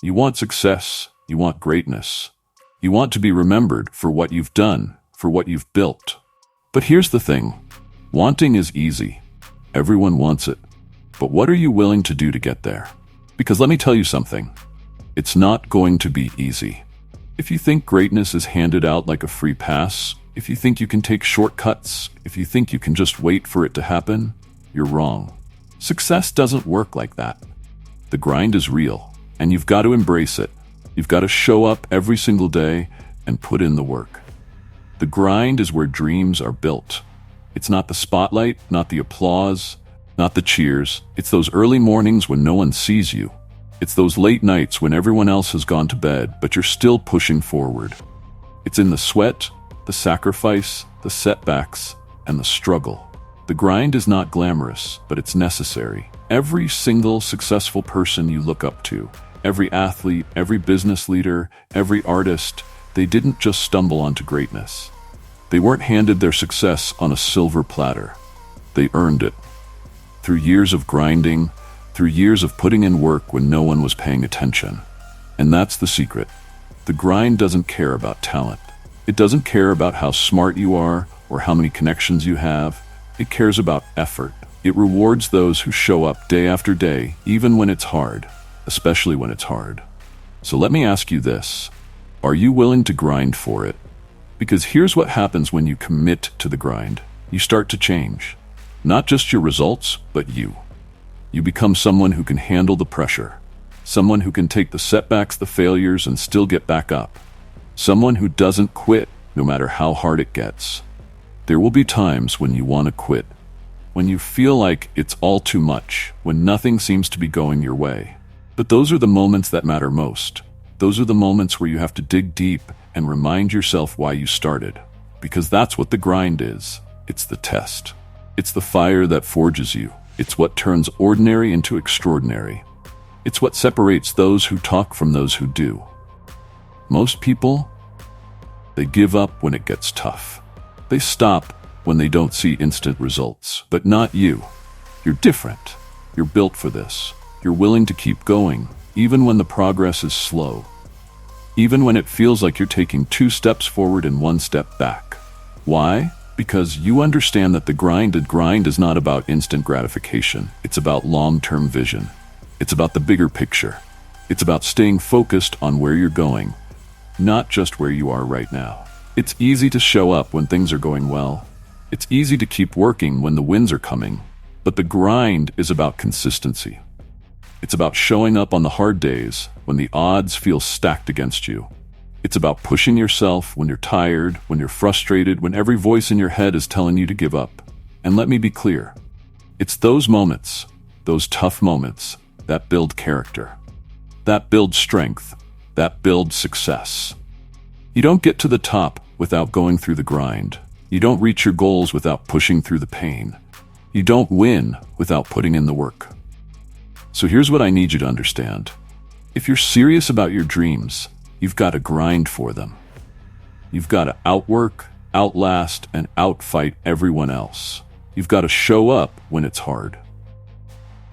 You want success. You want greatness. You want to be remembered for what you've done, for what you've built. But here's the thing. Wanting is easy. Everyone wants it. But what are you willing to do to get there? Because let me tell you something. It's not going to be easy. If you think greatness is handed out like a free pass, if you think you can take shortcuts, if you think you can just wait for it to happen, you're wrong. Success doesn't work like that. The grind is real, and you've got to embrace it. You've got to show up every single day and put in the work. The grind is where dreams are built. It's not the spotlight, not the applause, not the cheers. It's those early mornings when no one sees you. It's those late nights when everyone else has gone to bed, but you're still pushing forward. It's in the sweat, the sacrifice, the setbacks, and the struggle. The grind is not glamorous, but it's necessary. Every single successful person you look up to, every athlete, every business leader, every artist, they didn't just stumble onto greatness. They weren't handed their success on a silver platter. They earned it. Through years of grinding, through years of putting in work when no one was paying attention. And that's the secret. The grind doesn't care about talent. It doesn't care about how smart you are or how many connections you have. It cares about effort. It rewards those who show up day after day, even when it's hard, especially when it's hard. So let me ask you this. Are you willing to grind for it? Because here's what happens when you commit to the grind. You start to change. Not just your results, but you. You become someone who can handle the pressure. Someone who can take the setbacks, the failures, and still get back up. Someone who doesn't quit, no matter how hard it gets. There will be times when you want to quit. When you feel like it's all too much, when nothing seems to be going your way. But those are the moments that matter most. Those are the moments where you have to dig deep and remind yourself why you started. Because that's what the grind is. It's the test. It's the fire that forges you. It's what turns ordinary into extraordinary. It's what separates those who talk from those who do. Most people, they give up when it gets tough. They stop when they don't see instant results. But not you. You're different. You're built for this. You're willing to keep going, even when the progress is slow. Even when it feels like you're taking 2 steps forward and 1 step back. Why? Because you understand that the grind is not about instant gratification. It's about long-term vision. It's about the bigger picture. It's about staying focused on where you're going, not just where you are right now. It's easy to show up when things are going well. It's easy to keep working when the wins are coming. But the grind is about consistency. It's about showing up on the hard days when the odds feel stacked against you. It's about pushing yourself when you're tired, when you're frustrated, when every voice in your head is telling you to give up. And let me be clear. It's those moments, those tough moments, that build character. That build strength. That build success. You don't get to the top without going through the grind. You don't reach your goals without pushing through the pain. You don't win without putting in the work. So here's what I need you to understand. If you're serious about your dreams, you've got to grind for them. You've got to outwork, outlast, and outfight everyone else. You've got to show up when it's hard.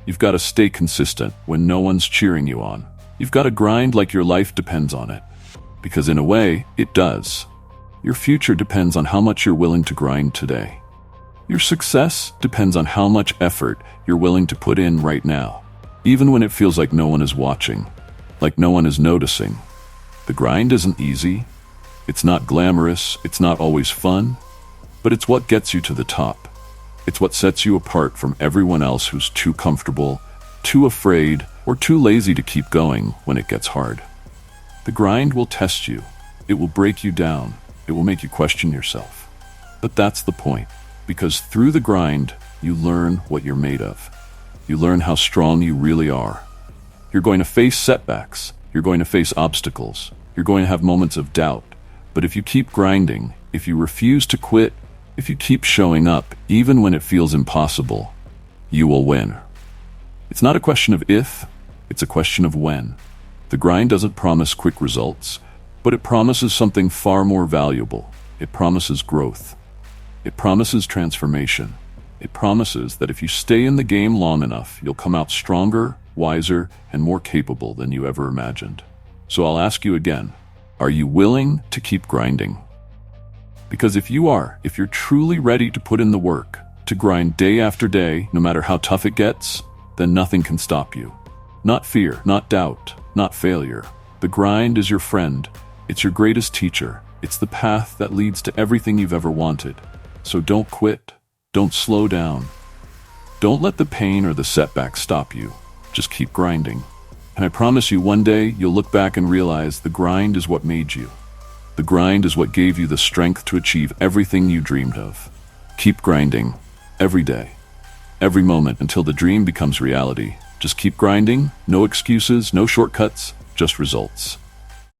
You've got to stay consistent when no one's cheering you on. You've got to grind like your life depends on it. Because in a way, it does. Your future depends on how much you're willing to grind today. Your success depends on how much effort you're willing to put in right now. Even when it feels like no one is watching, like no one is noticing. The grind isn't easy. It's not glamorous. It's not always fun. But it's what gets you to the top. It's what sets you apart from everyone else who's too comfortable, too afraid, or too lazy to keep going when it gets hard. The grind will test you. It will break you down. It will make you question yourself. But that's the point. Because through the grind, you learn what you're made of. You learn how strong you really are. You're going to face setbacks. You're going to face obstacles. You're going to have moments of doubt. But if you keep grinding, if you refuse to quit, if you keep showing up, even when it feels impossible, you will win. It's not a question of if, it's a question of when. The grind doesn't promise quick results, but it promises something far more valuable. It promises growth. It promises transformation. It promises that if you stay in the game long enough, you'll come out stronger, wiser, and more capable than you ever imagined. So I'll ask you again, are you willing to keep grinding? Because if you are, if you're truly ready to put in the work, to grind day after day, no matter how tough it gets, then nothing can stop you. Not fear, not doubt, not failure. The grind is your friend. It's your greatest teacher. It's the path that leads to everything you've ever wanted. So don't quit. Don't slow down. Don't let the pain or the setback stop you. Just keep grinding. And I promise you, one day you'll look back and realize the grind is what made you. The grind is what gave you the strength to achieve everything you dreamed of. Keep grinding. Every day. Every moment until the dream becomes reality. Just keep grinding. No excuses, no shortcuts, just results.